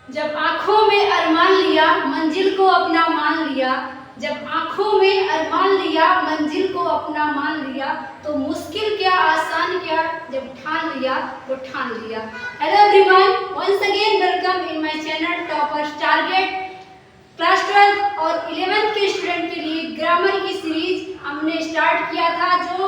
जब आंखों में अरमान लिया मंजिल को अपना मान लिया, जब आंखों में अरमान लिया मंजिल को अपना मान लिया, तो मुश्किल क्या आसान क्या, जब ठान लिया तो ठान लिया। Hello everyone, once again welcome in my channel toppers target. Class 12 और 11th के स्टूडेंट के लिए ग्रामर की सीरीज हमने स्टार्ट किया था, जो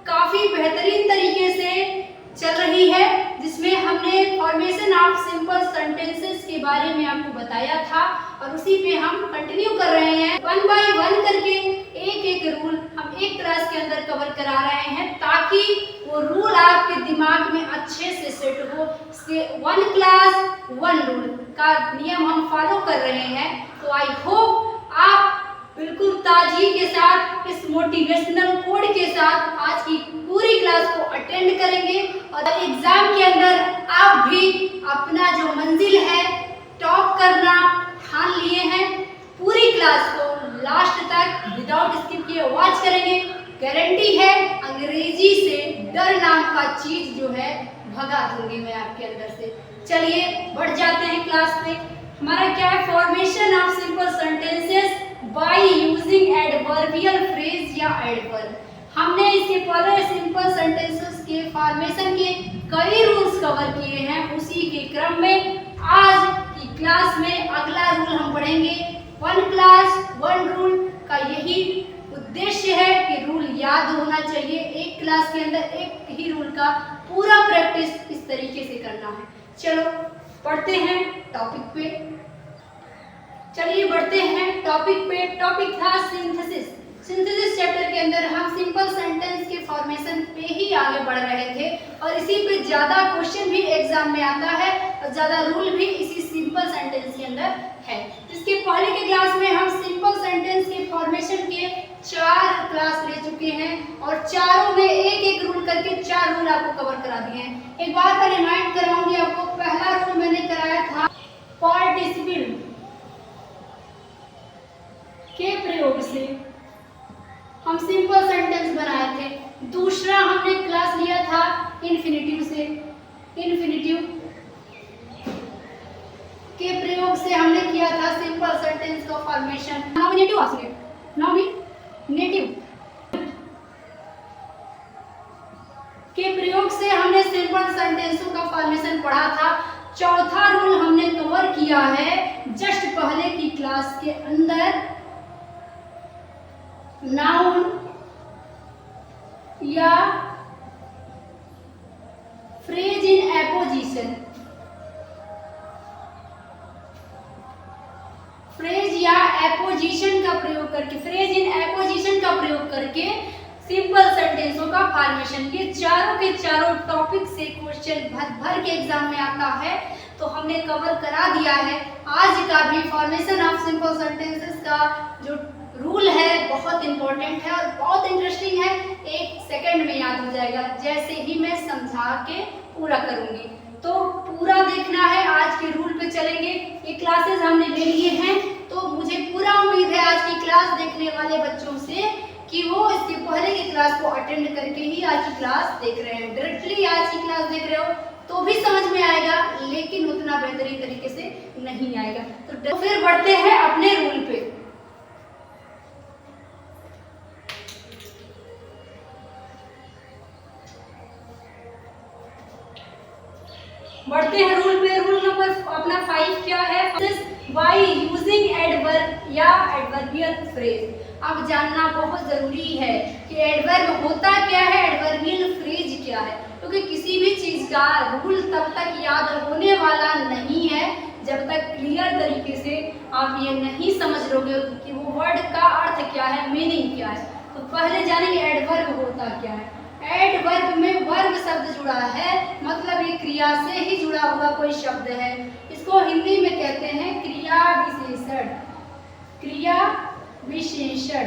काफ़ी बेहतरीन तरीके से चल रही है, जिसमें हमने फॉर्मेशन ऑफ सिंपल सेंटेंसेस के बारे में आपको बताया था और उसी पे हम कंटिन्यू कर रहे हैं। 1 बाय 1 करके एक एक रूल हम एक क्लास के अंदर कवर करा रहे हैं, ताकि वो रूल आपके दिमाग में अच्छे से सेट हो। इसके 1 क्लास 1 रूल का नियम हम फॉलो कर रहे हैं। तो आई होप आप बिल्कुल ताजगी के साथ इस मोटिवेशनल कोड के साथ आज की पूरी क्लास को अटेंड करेंगे और एग्जाम के अंदर आप भी अपना जो मंजिल है टॉप करना ठान लिए हैं। पूरी क्लास को लास्ट तक विदाउट स्किप किए वॉच करेंगे। गारंटी है अंग्रेजी से डर नाम का चीज जो है भगा दूंगी मैं आपके अंदर से। चलिए बढ़ जाते हैं क्लास पे। हमारा क्या है, formation of simple sentences by using adverbial phrase या एडवर्ब। हमने इसके पहले सिंपल सेंटेंसेस के फॉर्मेशन के कई रूल्स कवर किए हैं। उसी के क्रम में आज की क्लास में अगला रूल हम पढ़ेंगे। 1 क्लास 1 रूल का यही उद्देश्य है कि रूल याद होना चाहिए। एक क्लास के अंदर एक ही रूल का पूरा प्रैक्टिस इस तरीके से करना है। चलो पढ़ते हैं टॉपिक पे। चलिए बढ़ते हैं टॉपिक पे। टॉपिक था सिंथेसिस। सिंथेसिस चैप्टर के अंदर हम सिंपल सेंटेंस के फॉर्मेशन पे ही आगे बढ़ रहे थे और इसी पे ज़्यादा क्वेश्चन भी एग्जाम में आता है और ज़्यादा रूल भी इसी सिंपल सेंटेंस के अंदर है। इसके पहले के क्लास में हम सिंपल सेंटेंस के फॉर्मेशन के 4 क्लास ले चुके हैं और चारों में एक एक रूल करके 4 रूल आपको कवर करा दिए हैं। एक बार मैं रिमाइंड कराऊंगी आपको। पहला रूल मैंने कराया था पार्टिसिपल के प्रयोग से हम सिंपल सेंटेंस बनाए थे। दूसरा हमने क्लास लिया था इन्फिनेटिव से। इन्फिनेटिव के प्रयोग से हमने किया था सिंपल सेंटेंस का फॉर्मेशन। नॉमिनेटिव आसने नॉमिनेटिव के प्रयोग से हमने सिंपल सेंटेंसों का फॉर्मेशन पढ़ा था। चौथा रूल हमने कवर किया है जस्ट पहले की क्लास के अंदर, नाउन या फ्रेज इन एपोजिशन। फ्रेज या एपोजिशन का प्रयोग करके, फ्रेज इन एपोजिशन का प्रयोग करके सिंपल सेंटेंसों का फॉर्मेशन। ये चारों के चारों टॉपिक से क्वेश्चन भर भर के एग्जाम में आता है, तो हमने कवर करा दिया है। आज का भी फॉर्मेशन ऑफ सिंपल सेंटेंसेस का जो रूल है बहुत इंपॉर्टेंट है और बहुत इंटरेस्टिंग है। 1 सेकंड में याद हो जाएगा जैसे ही मैं समझा के पूरा करूंगी। तो पूरा देखना है, आज के रूल पे चलेंगे। ये क्लासेस हमने ले लिए हैं, तो मुझे पूरा उम्मीद है आज की क्लास देखने वाले बच्चों से कि वो इसके पहले की क्लास को अटेंड करके ही आज की क्लास देख रहे हैं। डायरेक्टली आज की क्लास देख रहे हो तो भी समझ में आएगा, लेकिन उतना बेहतरीन तरीके से नहीं आएगा। तो फिर बढ़ते हैं अपने रूल पे। बढ़ते हैं रूल पे। रूल नंबर अपना 5 क्या है, बाय यूजिंग एडवर्ब या एडवर्बियल फ्रेज। अब जानना बहुत जरूरी है कि एडवर्ब होता क्या है, एडवर्बियल फ्रेज क्या है, क्योंकि किसी भी चीज का रूल तब तक याद होने वाला नहीं है जब तक क्लियर तरीके से आप ये नहीं समझ लोगे कि वो वर्ड का अर्थ क्या है, मीनिंग क्या है। तो पहले जानेंगे एडवर्ब होता क्या है। एडवर्ब में वर्ब शब्द जुड़ा है, मतलब ये क्रिया से ही जुड़ा हुआ कोई शब्द है। इसको हिंदी में कहते हैं क्रिया विशेषण। क्रिया विशेषण।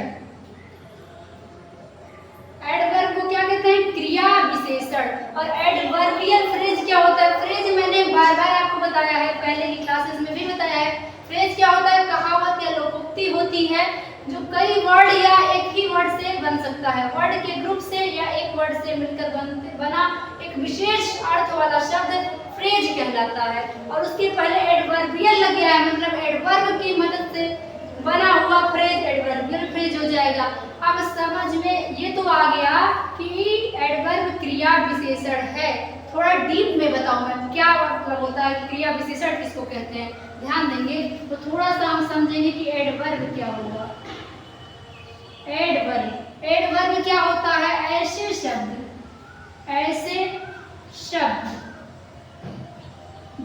एडवर्ब को क्या कहते हैं, क्रिया विशेषण। और एडवर्बियल फ्रेज क्या होता है, फ्रेज मैंने बार बार आपको बताया है, पहले की क्लासेस में भी बताया है। फ्रेज क्या होता है, कहावत या लोकोक्ति होती है जो कई वर्ड या एक ही वर्ड से बन सकता है। वर्ड के ग्रुप से या एक वर्ड से मिलकर बना एक विशेष अर्थ वाला शब्द फ्रेज कहलाता है। और उसके पहले एडवर्बियल हुआ फ्रेज, एडवर्बियल फ्रेज हो जाएगा। अब समझ में ये तो आ गया कि एडवर्ब क्रिया विशेषण है। थोड़ा डीप में बताऊं मैं क्या मतलब होता है, क्रिया विशेषण किसको कहते हैं, ध्यान देंगे तो थोड़ा सा हम समझेंगे कि एडवर्ब क्या होगा। एडवर्ब क्या होता है, ऐसे शब्द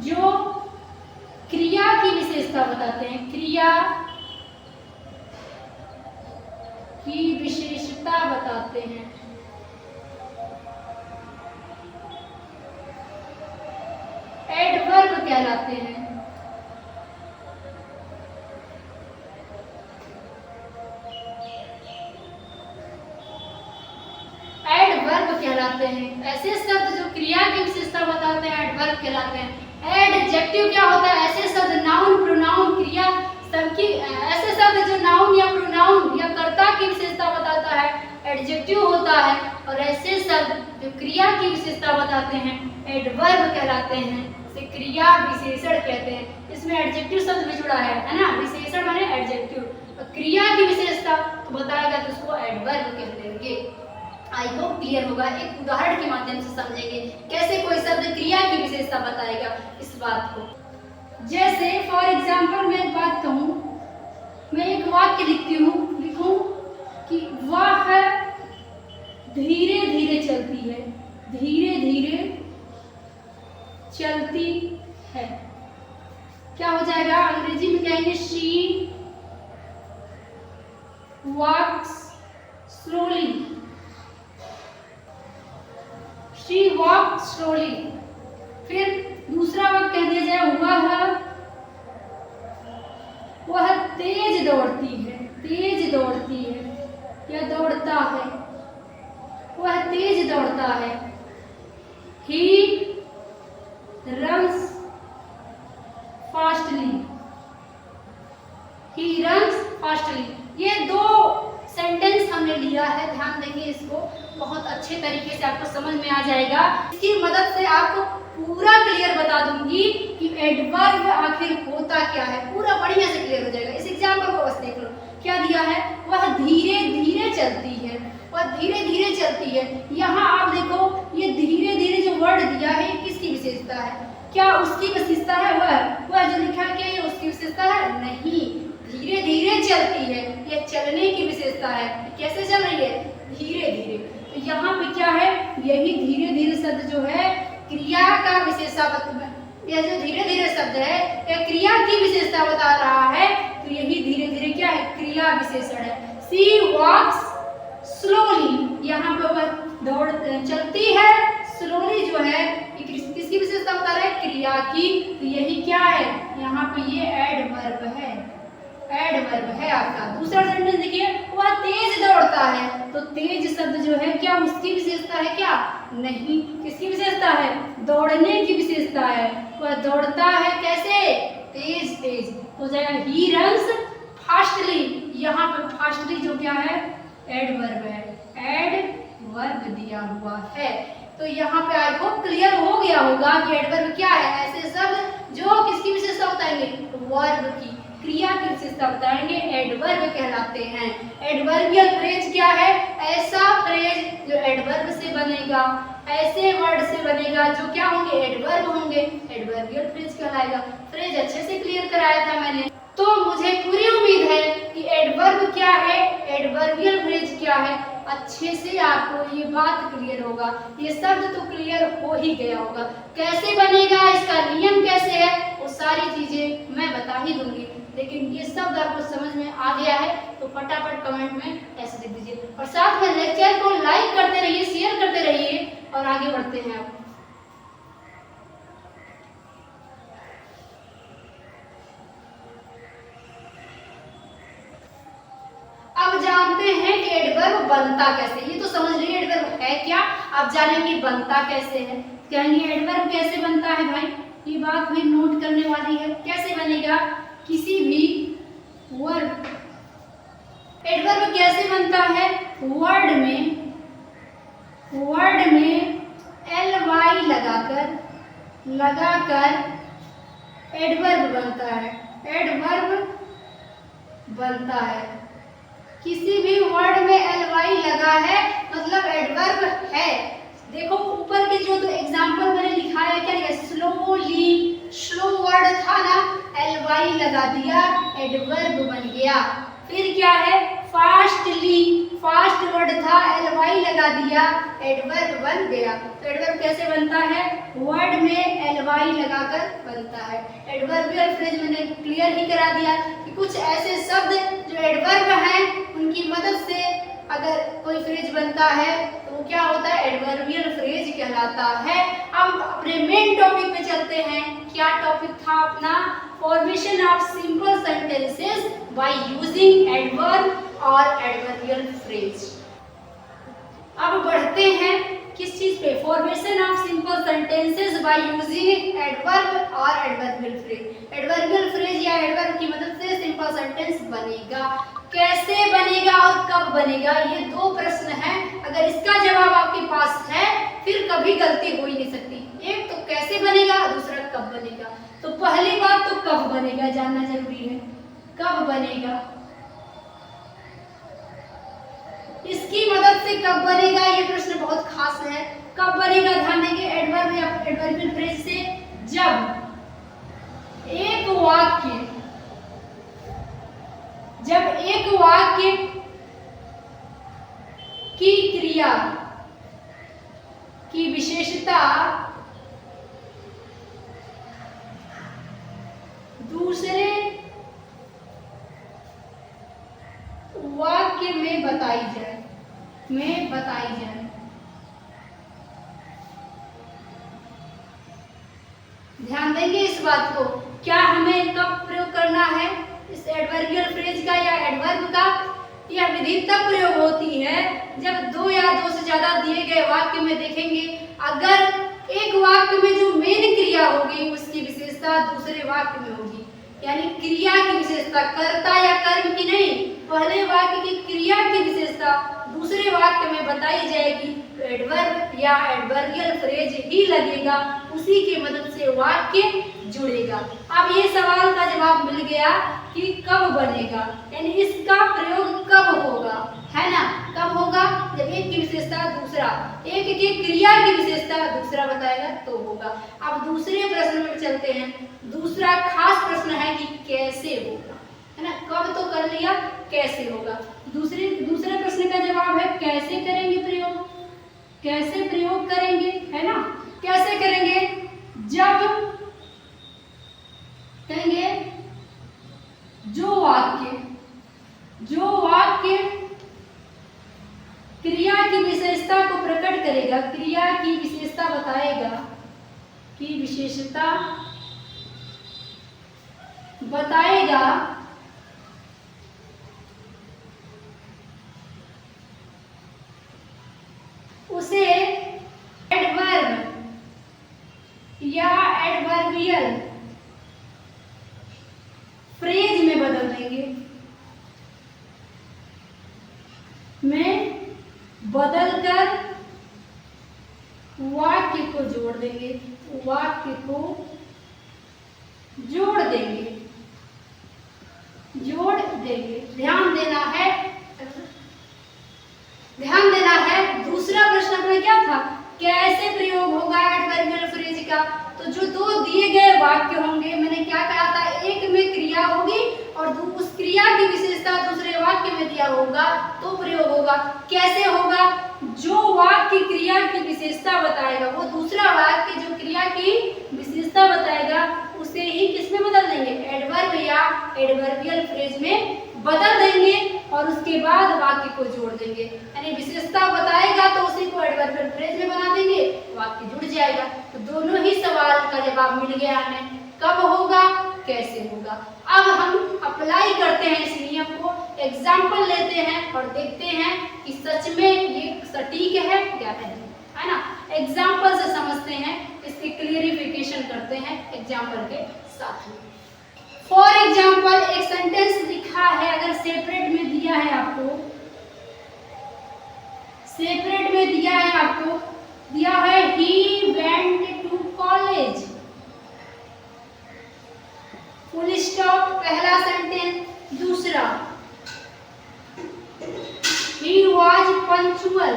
जो क्रिया की विशेषता बताते हैं, क्रिया की विशेषता बताते हैं। एडवर्ब कहलाते हैं। एडवर्ब कहलाते हैं ऐसे शब्द जो क्रिया की विशेषता बताते हैं, एडवर्ब कहलाते हैं। एडजेक्टिव क्या होता है, ऐसे शब्द नाउन प्रोनाउन क्रिया सबकी, ऐसे शब्द जो नाउन या प्रोनाउन या कर्ता की विशेषता बताता है, एडजेक्टिव होता है। और ऐसे शब्द जो क्रिया की विशेषता बताते हैं, एडवर्ब कहलाते हैं, इसे क्रिया विशेषण कहते हैं। इसमें एडजेक्टिव शब्द भी जुड़ा है ना, विशेषण माने एडजेक्टिव, और क्रिया की विशेषता तो बताएगा तो उसको एडवर्ब कह देंगे। आई होप क्लियर होगा। एक उदाहरण के माध्यम से समझेंगे कैसे कोई शब्द क्रिया की विशेषता बताएगा इस बात को। जैसे फॉर एग्जाम्पल मैं एक बात कहूँ, मैं एक वाक्य लिखूं कि वह धीरे धीरे चलती है, धीरे धीरे चलती है, क्या हो जाएगा, अंग्रेजी में कहेंगे she walks slowly, she walk slowly. फिर दूसरा वाक्य कह दिया जाए, वह तेज दौड़ती है, तेज दौड़ती है या दौड़ता है, वह तेज दौड़ता है। He runs fastly, he runs fastly. ये दो सेंटेंस हमने लिया है, ध्यान देंगे इसको, बहुत अच्छे तरीके से आपको समझ में आ जाएगा। इसकी मदद से आपको पूरा क्लियर बता दूंगी कि एडवर्ब आखिर होता क्या है, पूरा बढ़िया से क्लियर हो जाएगा। इस एग्जाम्पल को बस देख लो, क्या दिया है, वह धीरे धीरे चलती है, वह धीरे धीरे चलती है। यहाँ आप देखो ये धीरे धीरे जो वर्ड दिया है किसकी विशेषता है, क्या उसकी विशेषता है, वह जो लिखा है क्या ये उसकी विशेषता है, नहीं, धीरे धीरे चलती है, यह चलने की विशेषता है। कैसे चल रही है, धीरे धीरे। तो यहाँ पे क्या है, यही धीरे धीरे शब्द जो है क्रिया का विशेषता, यह जो धीरे धीरे शब्द है यह क्रिया की विशेषता बता रहा है। तो यही धीरे धीरे क्या है, क्रिया विशेषण है। सी वॉक्स स्लोली, यहाँ पे वह दौड़ चलती है, स्लोली जो है किसकी विशेषता बता रहा है, क्रिया की। तो यही क्या है, यहाँ पे ये एडवर्ब है, एडवर्ब है आपका। दूसरा सेंटेंस देखिए, वह तेज दौड़ता है, तो तेज शब्द जो है क्या उसकी विशेषता है, क्या नहीं, किसकी विशेषता है, दौड़ने की विशेषता है। वह दौड़ता है कैसे, तेज तेज। तो जाएगा ही रन्स फास्टली, यहाँ पे फास्टली जो क्या है, एडवर्ब है, एडवर्ब दिया हुआ है। तो यहाँ पे आई होप क्लियर हो गया होगा कि एडवर्ब क्या है, ऐसे शब्द जो किसकी विशेषता बताएंगे, वर्ब की, क्रिया की विशेषता बताएंगे, एडवर्ब कहलाते हैं। एडवर्बियल फ्रेज क्या है, ऐसा फ्रेज जो एडवर्ब से बनेगा, ऐसे वर्ड से बनेगा जो क्या होंगे, एडवर्ब होंगे, एडवर्बियल फ्रेज कहलाएगा। फ्रेज अच्छे से क्लियर कराया था मैंने, तो मुझे पूरी उम्मीद है कि एडवर्ब क्या है, एडवर्बियल फ्रेज क्या है, अच्छे से आपको ये बात क्लियर होगा। ये शब्द तो क्लियर हो ही गया होगा, कैसे बनेगा, इसका नियम कैसे है, वो सारी चीजें मैं बता ही दूंगी। लेकिन ये शब्द आपको समझ में आ गया है तो फटाफट कमेंट में ऐसे लिख दीजिए, और साथ में लेक्चर को लाइक करते रहिए, शेयर करते रहिए, और आगे बढ़ते हैं। अब जानते हैं कि एडवर्ब बनता कैसे, ये तो समझ लीजिए एडवर्ब है क्या, अब जानेंगे बनता कैसे है। कहेंगे एडवर्ब कैसे बनता है भाई, ये बात भी नोट करने वाली है। कैसे बनेगा, किसी भी वर्ड, एडवर्ब कैसे बनता है, वर्ड में ly लगाकर एडवर्ब बनता है। एडवर्ब बनता है। किसी भी वर्ड में ly लगा है मतलब एडवर्ब है। देखो ऊपर के जो तो एग्जाम्पल मैंने लिखा है, क्या लिखा है, स्लोली, स्लो वर्ड था ना, ly लगा दिया, एडवर्ब बन गया। फिर क्या है, फास्टली, फास्ट वर्ड था, ly लगा दिया, एडवर्ब बन गया। तो एडवर्ब कैसे बनता है, वर्ड में ly लगाकर बनता है। एडवर्बियल फ्रेज मैंने क्लियर ही करा दिया कि कुछ ऐसे शब्द जो एडवर्ब हैं उनकी मदद से अगर कोई फ्रेज बनता है तो वो क्या होता है, एडवर्बियल फ्रेज कहलाता है। अब अपने मेन टॉपिक पे चलते हैं। क्या टॉपिक था अपना, formation of simple sentences by using adverb और एडवर्बियल फ्रेज। अब बढ़ते हैं किस चीज पे, formation of simple sentences by using adverb और एडवर्बियल फ्रेज। एडवर्बियल फ्रेज या एडवर्ब की मदद से सिंपल सेंटेंस बनेगा। कैसे बनेगा और कब बनेगा, ये दो प्रश्न हैं। अगर इसका जवाब आपके पास है फिर कभी गलती हो ही नहीं सकती। एक तो कैसे बनेगा, दूसरा कब बनेगा। तो पहली बात तो कब बनेगा जानना जरूरी है। कब बनेगा, इसकी मदद से कब बनेगा, ये प्रश्न बहुत खास है। कब बनेगा, ध्यान देंगे, एडवर्ब या एडवर्बियल फ्रेज से जब एक वाक्य की क्रिया की विशेषता दूसरे वाक्य में बताई जाए, ध्यान देंगे इस बात को। क्या हमें कब प्रयोग करना है इस एडवर्बियल फ्रेज का या एडवर्ब का, यह विधि तब प्रयोग होती है जब दो या दो से ज्यादा दिए गए वाक्य में देखेंगे अगर एक वाक्य में जो मेन क्रिया होगी उसकी विशेषता दूसरे वाक्य में होगी। यानी क्रिया की विशेषता, कर्ता या कर्म की नहीं, पहले वाक्य की क्रिया की विशेषता दूसरे वाक्य में बताई जाएगी तो एडवर्ब या एडवर्बियल फ्रेज ही लगेगा, उसी की मदद से वाक्य जुड़ेगा। अब ये सवाल का जवाब मिल गया कि कब बनेगा, यानी इसका प्रयोग कब होगा, है ना। कब होगा, जब एक की विशेषता दूसरा, एक की क्रिया की विशेषता दूसरा बताएगा तो होगा। अब दूसरे प्रश्न में चलते हैं। दूसरा खास प्रश्न है कि कैसे होगा, है ना। कब तो कर लिया, कैसे होगा। दूसरे प्रश्न का जवाब है कैसे करेंगे प्रयोग, कैसे प्रयोग करेंगे, है ना। कैसे करेंगे, जब कहेंगे जो वाक्य क्रिया की विशेषता को प्रकट करेगा, क्रिया की विशेषता बताएगा, की विशेषता बताएगा उसे एडवर्ब या एडवर्बियल फ्रेज में बदल देंगे, बदलकर वाक्य को जोड़ देंगे, वाक्य को जोड़ देंगे, जोड़ देंगे। ध्यान देना है। दूसरा प्रश्न अपना क्या था, कैसे प्रयोग होगा एडवर्बियल फ्रेज का। तो जो दो दिए गए वाक्य होंगे, मैंने क्या कहा था, एक में क्रिया होगी और उस क्रिया की विशेषता दूसरे वाक्य में दिया होगा तो प्रयोग होगा। कैसे होगा, जो वाक्य क्रिया की विशेषता बताएगा वो दूसरा वाक्य जो क्रिया की विशेषता बताएगा उसे ही किसमें बदल देंगे, एडवर्ब या एडवर्बियल फ्रेज में बदल देंगे और उसके बाद वाक्य को जोड़ देंगे। यानी विशेषता बताएगा तो उसी को एडवर्बियल फ्रेज में बना देंगे, वाक्य जुड़ जाएगा। तो दोनों ही सवाल का जवाब मिल गया हमें, कब होगा, कैसे होगा। अब हम अप्लाई करते हैं इस नियम को, एग्जाम्पल लेते हैं और देखते हैं कि सच में ये सटीक है या नहीं, है ना। एग्जाम्पल से समझते हैं, इसकी क्लियरिफिकेशन करते हैं एग्जाम्पल के साथ में। फॉर एग्जाम्पल एक सेंटेंस लिखा है, अगर सेपरेट में दिया है आपको, सेपरेट में दिया है आपको, दिया है ही went to college, full stop पहला सेंटेंस, दूसरा, he was punctual,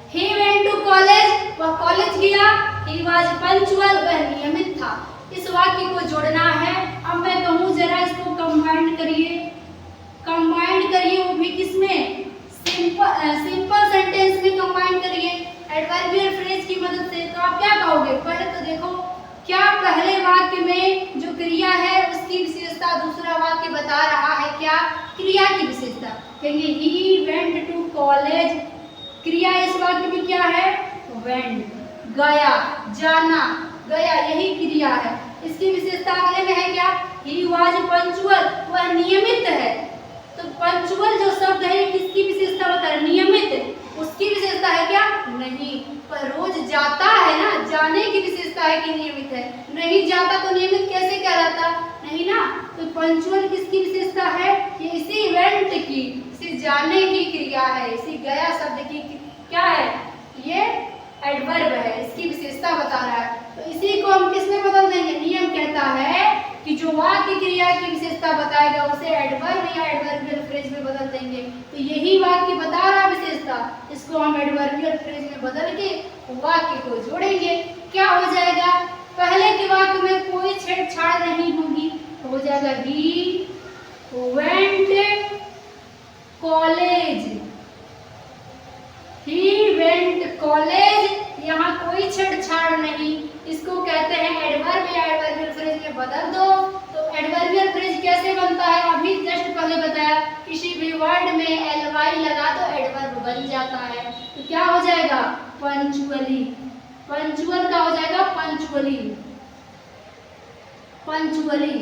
he went to college, वह कॉलेज गया, he was punctual, वह नियमित था। इस वाक्य को जोड़ना है। अब मैं कहूँ जरा इसको कंबाइंड करिए, कंबाइंड करिए, वो भी किसमें, सिंपल सेंटेंस में कंबाइंड करिए एडवर्बियल फ्रेज की मदद से। तो आप क्या कहोगे, पहले तो देखो क्या पहले वाक्य में जो क्रिया है उसकी विशेषता दूसरा वाक्य बता रहा है, क्या क्रिया की विशेषता। कहेंगे ही वेंट टू कॉलेज, क्रिया इस वाक्य में क्या है, वेंट, गया, जाना, गया, यही क्रिया है। इसकी विशेषता अगले में है क्या, ही वाज पंक्चुअल, वह नियमित है। तो पंक्चुअल जो शब्द है किसकी विशेषता बता रहा है, नियमित, उसकी विशेषता है क्या, नहीं। पर रोज जाता है ना, जाने की विशेषता है कि नियमित है, नहीं जाता तो नियमित कैसे कहलाता, नहीं ना। तो पंक्चुअल किसकी विशेषता है, ये इसी इवेंट की, इसी जाने की क्रिया है, इसी गया शब्द की क्या है, ये एडवर्ब है, इसकी विशेषता बता रहा है। तो इसी को हम किसमें बदल देंगे, नियम कहता है कि जो वाक्य क्रिया की विशेषता बताएगा उसे एडवर्ब या एडवर्बियल फ्रेज में बदल देंगे। तो यही वाक्य बता रहा विशेषता, इसको हम एडवर्बियल फ्रेज में बदल के वाक्य को जोड़ेंगे। क्या हो जाएगा, पहले के वाक्य में कोई छेड़छाड़ नहीं होगी, तो हो जाएगा he went college, he went college, यहाँ कोई छेड़छाड़ नहीं, इसको कहते हैं एडवर्ब या एडवर्बियल फ्रेज में बदल दो। तो एडवर्बियल फ्रेज कैसे बनता है, अभी जस्ट पहले बताया, किसी भी वर्ड में एल लगा तो एडवर्ब बन जाता है। तो क्या हो जाएगा, पंक्चुअली, पंक्चुअल का हो जाएगा पंक्चुअली, पंक्चुअली।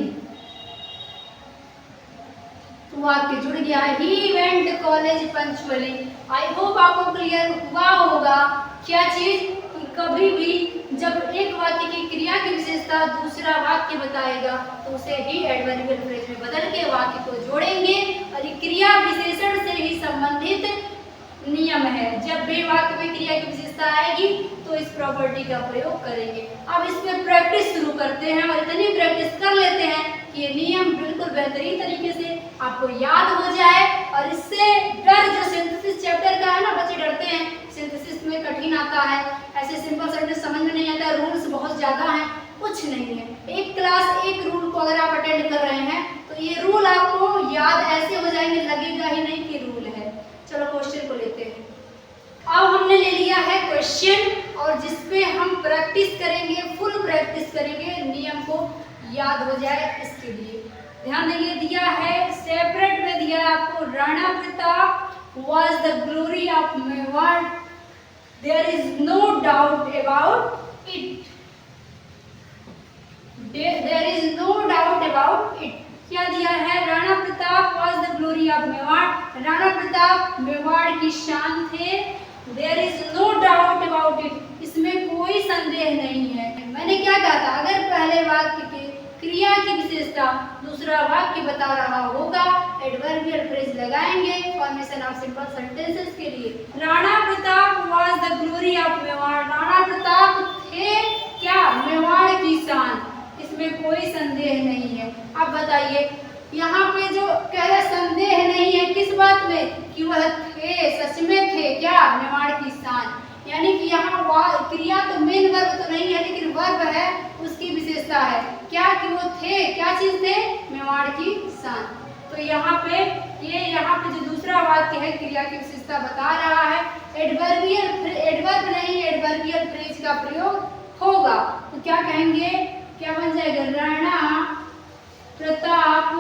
तो वाक्य जुड़ गया है, ही went college punctually. I hope आपको क्लियर हुआ होगा क्या चीज, कभी भी जब एक वाक्य की क्रिया की विशेषता दूसरा वाक्य बताएगा तो उसे ही एडवर्बियल फ्रेज में बदल के वाक्य को जोड़ेंगे। और ये क्रिया विशेषण से ही संबंधित नियम है, जब भी वाक्य में क्रिया की विशेषता आएगी तो इस प्रॉपर्टी का प्रयोग करेंगे। अब इसमें प्रैक्टिस शुरू करते हैं और इतनी प्रैक्टिस कर लेते हैं कि ये नियम बिल्कुल बेहतरीन तरीके से आपको याद हो जाए। और इससे डर जो सिंथेसिस चैप्टर का है ना, बच्चे डरते हैं सिंथेसिस में कठिन आता है, ऐसे सिंपल सेंटेंस समझ में नहीं आता, रूल्स बहुत ज्यादा हैं, कुछ नहीं है। एक क्लास एक रूल को अगर आप अटेंड कर रहे हैं तो ये रूल आपको याद ऐसे हो जाएंगे, लगेगा ही नहीं कि रूल है। चलो क्वेश्चन को लेते हैं। अब हमने ले लिया है क्वेश्चन और जिसपे हम प्रैक्टिस करेंगे, फुल प्रैक्टिस करेंगे, नियम को याद हो जाए इसके लिए। ध्यान देंगे, दिया है सेपरेट में, दिया है आपको, Rana Pratap was the glory of Mewar, there is no doubt about it, there is no doubt about it। क्या दिया है, Rana Pratap was the glory of Mewar, Rana Pratap Mewar की शान थे। there is no doubt about it, इसमें कोई संदेह नहीं है। मैंने क्या कहा था, अगर पहले वाक्य के क्रिया की विशेषता दूसरा वाक्य बता रहा होगा, एडवर्बियल फ्रेज लगाएंगे फॉर्मेशन ऑफ सिंपल सेंटेंसेस के लिए। Rana Pratap was the glory of Mewar, Rana Pratap थे क्या, मेवाड़ की शान, इसमें कोई संदेह नहीं है। अब बताइए यहाँ पे जो कह रहे संदेह नहीं है किस बात में, कि वह थे, सच में थे क्या, मेवाड़ की शान, यानी कि यहाँ क्रिया तो मेन वर्ब तो नहीं है लेकिन वर्ब है, उसकी विशेषता है क्या, कि वो थे, क्या चीज थे, मेवाड़ की शान। तो यहाँ पे ये यहाँ पे जो दूसरा वाक्य है क्रिया की विशेषता बता रहा है, एडवर्ब नहीं एडवर्बियल फ्रेज का प्रयोग होगा। तो क्या कहेंगे, क्या बन जाएगा, राणा प्रताप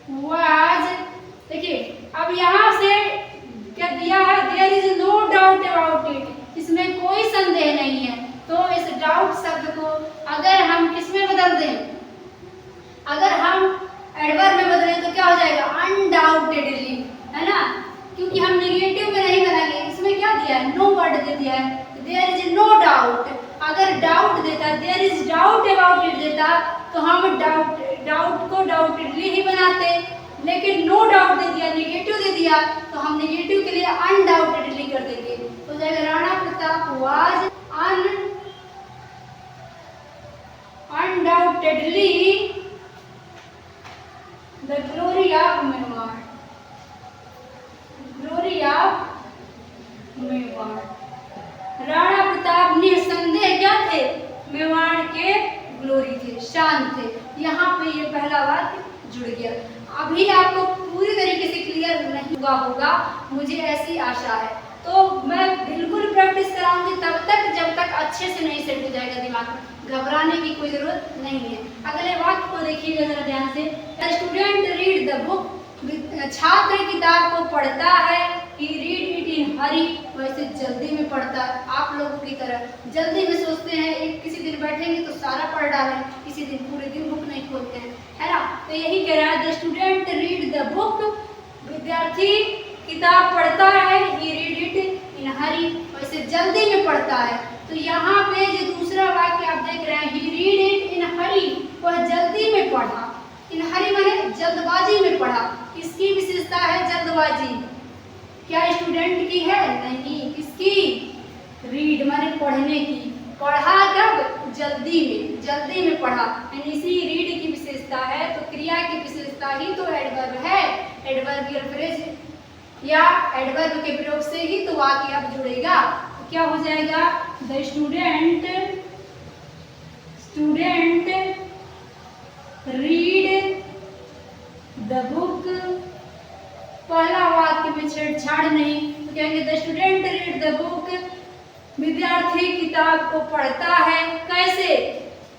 वाज, देखिए अब यहाँ से क्या दिया है, there is no doubt about it, इसमें कोई संदेह नहीं है। तो इस डाउट शब्द को अगर हम किस में बदल दें, अगर हम एडवर्ब में बदलें तो क्या हो जाएगा, अनडाउटेडली, है ना, क्योंकि हम नेगेटिव में नहीं बनाएंगे। इसमें क्या दिया है, नो वर्ड दे दिया है, देयर इज नो डाउट। अगर डाउट देता, there is doubt about it देता तो हम डाउट को डाउटेडली ही बनाते, लेकिन नो डाउट दे दिया, नेगेटिव दे दिया, तो हम नेगेटिव के लिए अनडाउटेडली कर देंगे। तो जाएगा Rana Pratap was steadily the glory of Mewar. Glory of Mewar. Rana Pratap निसंदेह क्या थे? मेवाड़ के ग्लोरी थे, शान थे। यहाँ पे ये पहला वाक्य जुड़ गया। अभी आपको पूरी तरीके से क्लियर नहीं हुआ होगा, मुझे ऐसी आशा है। तो मैं बिल्कुल प्रैक्टिस कराऊंगी तब तक जब तक अच्छे से नहीं सेट हो जाएगा दिमाग में। घबराने की कोई जरूरत नहीं है। अगले वाक्य को देखिएगा जरा ध्यान से। The student read the book. छात्र किताब को पढ़ता है। ही रीड इट इन हरी, वैसे जल्दी में पढ़ता है। आप लोगों की तरह जल्दी में सोचते हैं, एक किसी दिन बैठेंगे तो सारा पढ़ डालें, किसी दिन पूरे दिन बुक नहीं खोलते हैं, है ना। तो यही कह रहा है, the student read the book. विद्यार्थी किताब पढ़ता है। ही रीड इट इन हरी, वैसे जल्दी में पढ़ता है। तो यहाँ पे जो दूसरा वाक्य आप देख रहे हैं, ही रीड इट इन हरी, वह जल्दी में पढ़ा। इन हरी माने जल्दबाजी में पढ़ा। किसकी विशेषता है? जल्दबाजी। क्या स्टूडेंट की है? नहीं। किसकी? रीड माने पढ़ने की। पढ़ा कब? जल्दी में, जल्दी में पढ़ा। यानी इसी रीड की विशेषता है। तो क्रिया की विशेषता ही तो एडवर्ब है। एडवर्बियल फ्रेज या एडवर्ब के प्रयोग से ही तो वाक्य अब जुड़ेगा। तो क्या हो जाएगा? The student read the book. पहला वाक्य में छेड़छाड़ नहीं, तो कहेंगे the student read the book. विद्यार्थी किताब को पढ़ता है। कैसे?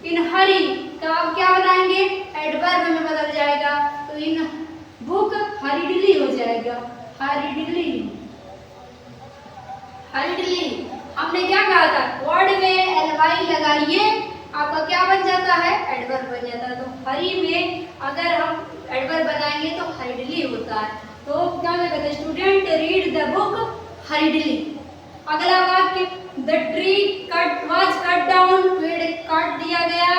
इन हरी का अब क्या बनाएंगे? एडवर्ब में बदल जाएगा। तो इन बुक हरीडली हो जाएगा। हरीडली, हरीडली। हमने क्या कहा था? वर्ड में एलवाई लगाइए, आपका क्या बन जाता है? एडवर्ब बन जाता है। तो हरी में अगर हम एडवर्ब बनाएंगे तो हरीडली होता है। तो क्या कहते? Student read the book हरीडली। अगला वाक्य, the tree cut was cut down. पेड़ काट दिया गया।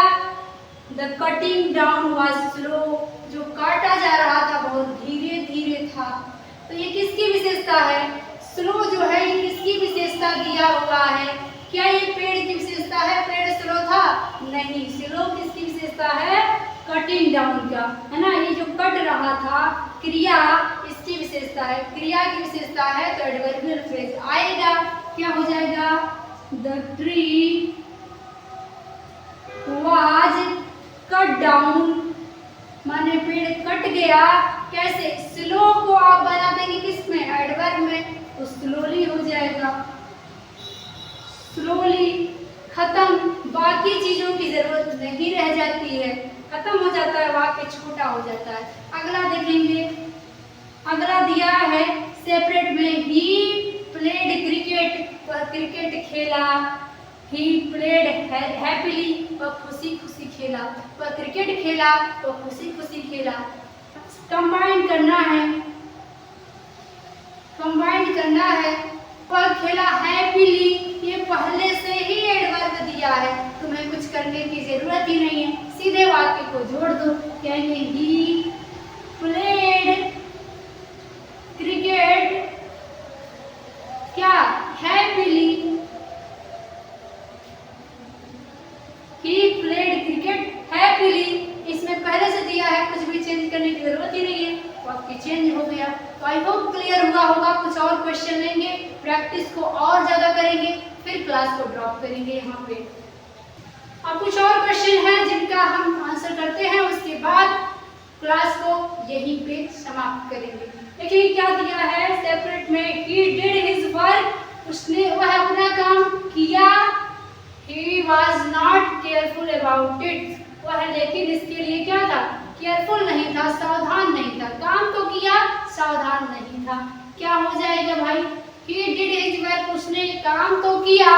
The cutting down was slow. जो काटा जा रहा था बहुत धीरे धीरे था। तो ये किसकी विशेषता है? स्लो जो है ये किसकी विशेषता दिया हुआ है? क्या ये पेड़ की विशेषता है? पेड़ स्लो था? नहीं। स्लो किसकी विशेषता है? कटिंग डाउन का, है ना। ये जो कट रहा था क्रिया, इसकी विशेषता है। क्रिया की विशेषता है तो एडवर्बियल फ्रेज आएगा। क्या हो जाएगा? The tree was cut down, माने पेड़ कट गया। कैसे? स्लो को आप बना देंगे किसमें? एडवर्ब में। तो स्लोली हो जाएगा। स्लोली खत्म, बाकी चीजों की जरूरत नहीं रह जाती है, खत्म हो जाता है, वाक्य छोटा हो जाता है। अगला देखेंगे। अगला दिया है सेपरेट में, ही प्लेड क्रिकेट, वह क्रिकेट खेला। ही प्लेड हैप्पीली, वह खुशी खुशी खेला। वह क्रिकेट खेला, वह खुशी खुशी खेला। कंबाइन करना है, कंबाइन करना है। वह खेला हैप्पीली, ये पहले से ही एडवर्ब दिया है, तुम्हें कुछ करने की जरूरत ही नहीं है, सीधे वाक्य को जोड़ दो। कहेंगे ही प्लेड क्रिकेट क्या? Happily. He played cricket happily. इसमें पहले से दिया है, कुछ भी चेंज करने की जरूरत ही नहीं है, वाक्य चेंज हो गया। तो आई होप क्लियर हुआ होगा। कुछ और क्वेश्चन लेंगे, प्रैक्टिस को और ज्यादा करेंगे, फिर क्लास को ड्रॉप करेंगे यहाँ पे। अब कुछ और क्वेश्चन हैं जिनका हम आंसर करते हैं, उसके बाद क्लास को यहीं पे समाप्त करेंगे। देखिए क्या दिया है सेपरेट में, ही डिड हिज वर्क, उसने वह अपना काम किया। He was not careful about it, वह लेकिन इसके लिए क्या था? केयरफुल नहीं था, सावधान नहीं था। काम तो किया, सावधान नहीं था। क्या हो जाएगा भाई? ही डिड हिज वर्क, उसने काम तो किया।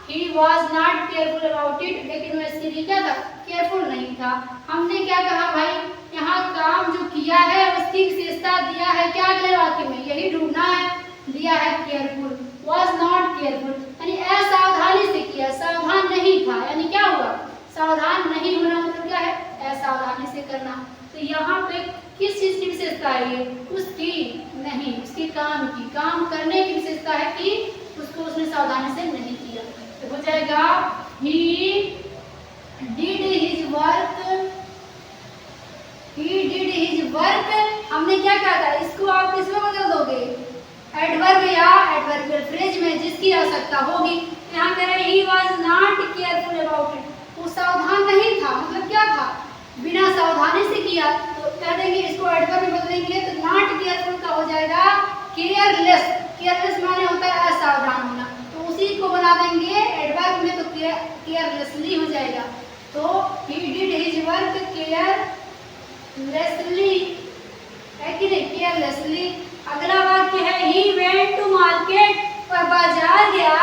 He was not careful about it, लेकिन वह इसके लिए क्या था? केयरफुल नहीं था। हमने क्या कहा भाई? यहाँ काम जो किया है उसकी विशेषता दिया है क्या अगले वाक्य में? यही ढूंढना है। दिया है केयरफुल, was not careful, यानी असावधानी से किया, सावधान नहीं था। यानी क्या हुआ? सावधान नहीं होना मतलब क्या है? असावधानी से करना। तो यहाँ पे किस चीज की विशेषता है ये? उसकी नहीं, उसके काम की, काम करने की विशेषता है कि उसको उसने सावधानी से नहीं किया। तो हो जाएगा he did his work he did his work, हमने क्या कहा था, इसको आप किसमें बदल दोगे, एडवर्ब या एडवर्बियल फ्रेज में जिसकी आवश्यकता होगी। यहाँ कह रहे he was not careful about it, वो सावधान नहीं था, मतलब क्या था, बिना सावधानी से किया, तो कह देंगे इसको एडवर्ब में बदलेंगे तो नॉट केयरफुल का हो जाएगा केयरलेस। केयरलेस माने होता है असावधान होना, तो उसी को बना देंगे एडवर्ब में, तो केयरलेसली हो जाएगा। तो he did his work carelessly, है कि नहीं, केयरलेसली। अगला वाक्य है ही वेंट टू मार्केट, वह बाजार गया,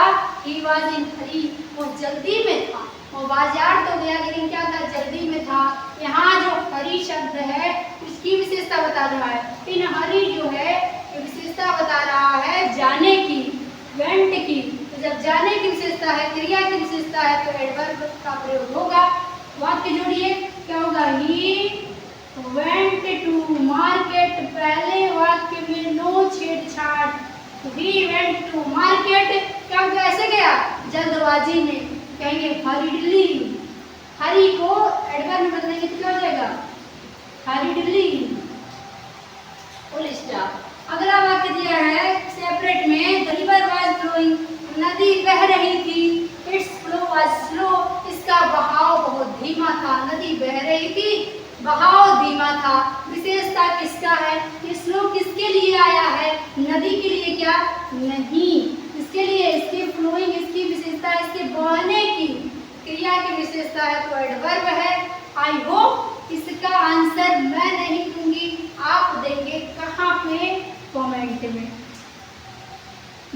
ही वाज इन हरी, वो जल्दी में था, वो बाजार तो गया लेकिन क्या था, जल्दी में था। यहाँ जो हरी शब्द है इसकी विशेषता बता रहा है, इन हरी जो है ये विशेषता बता रहा है जाने की, वेंट की, तो जब जाने की विशेषता है, क्रिया की विशेषता है, तो एडवर्ब का प्रयोग होगा। वाक्य जोड़िए, क्या होगा, ही वेंट टू मार्केट, पहले वाक्य में नो छेड़छाड़, ही वेंट टू मार्केट, क्या कैसे गया, जल्दबाजी में, कहेंगे हरीडली, हरी को एडवर्ब में बदलेंगे तो क्या हो जाएगा, हरीडली, फुल स्टॉप। अगला वाक्य दिया है सेपरेट में, द रिवर वाज फ्लोइंग, नदी बह रही थी, इट्स फ्लो वाज स्लो, इसका बहाव बहुत धीमा था, नदी बह रही थी, बहाव धीमा था। विशेषता किसका है, ये स्लो किसके लिए आया है, नदी के लिए क्या नहीं, इसके लिए, इसकी फ्लोइंग इसकी विशेषता, इसके बहने की क्रिया की विशेषता है, तो एडवर्ब है। आई होप इसका आंसर मैं नहीं दूंगी, आप देंगे कहाँ पे, कमेंट में।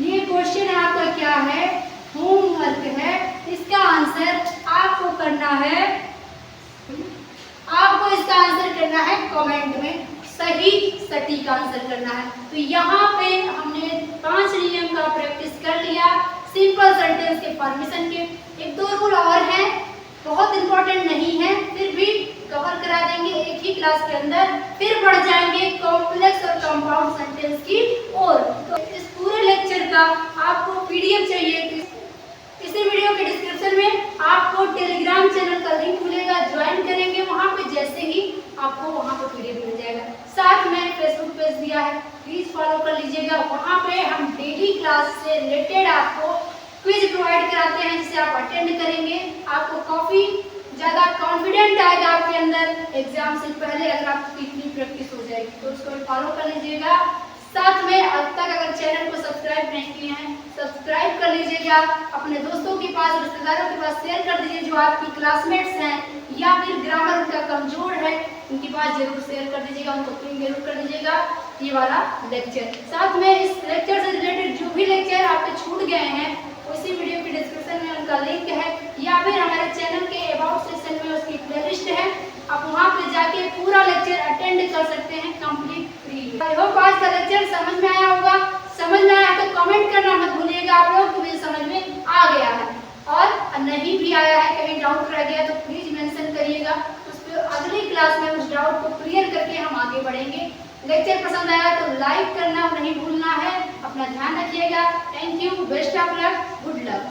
ये क्वेश्चन आपका क्या है, होमवर्क है, इसका आंसर आपको करना है, आपको इसका आंसर करना है कमेंट में, सही सटीक आंसर करना है। तो यहाँ पे हमने 5 नियम का प्रैक्टिस कर लिया, सिंपल सेंटेंस के फॉर्मेशन के। 1-2 रूल और हैं, बहुत इंपॉर्टेंट नहीं है, फिर भी कवर करा देंगे एक ही क्लास के अंदर, फिर बढ़ जाएंगे कॉम्प्लेक्स और कंपाउंड सेंटेंस की ओर। तो इस पूरे लेक्चर का आपको पीडीएफ चाहिए, इसी वीडियो के डिस्क्रिप्शन में आपको टेलीग्राम चैनल का लिंक मिलेगा, ज्वाइन करेंगे वहाँ पे, जैसे ही आपको वहाँ पे पीडीएफ मिल जाएगा। साथ में फेसबुक पेज दिया है, प्लीज फॉलो कर लीजिएगा, वहाँ पे हम डेली क्लास से रिलेटेड आपको क्विज प्रोवाइड कराते हैं, जिसे आप अटेंड करेंगे, आपको काफ़ी ज़्यादा कॉन्फिडेंट आएगा आपके अंदर एग्जाम से पहले, अगर आपकी इतनी प्रैक्टिस हो जाएगी तो उसको भी फॉलो कर लीजिएगा। साथ में अब तक अगर चैनल को सब्सक्राइब नहीं किए हैं, सब्सक्राइब कर लीजिएगा, अपने दोस्तों के पास, रिश्तेदारों के पास शेयर कर दीजिए, जो आपकी क्लासमेट्स हैं या फिर ग्रामर उनका कमजोर है, उनके पास जरूर शेयर कर दीजिएगा, उनको पिन जरूर कर दीजिएगा ये वाला लेक्चर। साथ में इस लेक्चर से रिलेटेड जो भी लेक्चर आपके छूट गए हैं, उसी वीडियो के डिस्क्रिप्शन में उनका लिंक है, या फिर हमारे चैनल के अबाउट सेक्शन में उसकी प्लेलिस्ट है, आप वहाँ पे जाके पूरा लेक्चर अटेंड कर सकते हैं कंप्लीट फ्री। आई होप आज का लेक्चर समझ में आया होगा, समझ में आया तो कमेंट करना मत भूलिएगा आप लोग कि मुझे समझ में आ गया है, और नहीं भी आया है, कहीं डाउट रह गया तो प्लीज मेंशन करिएगा, उस पर अगली क्लास में उस डाउट को क्लियर करके हम आगे बढ़ेंगे। लेक्चर पसंद आया तो लाइक करना नहीं भूलना है, अपना ध्यान रखिएगा। Thank you, best of luck.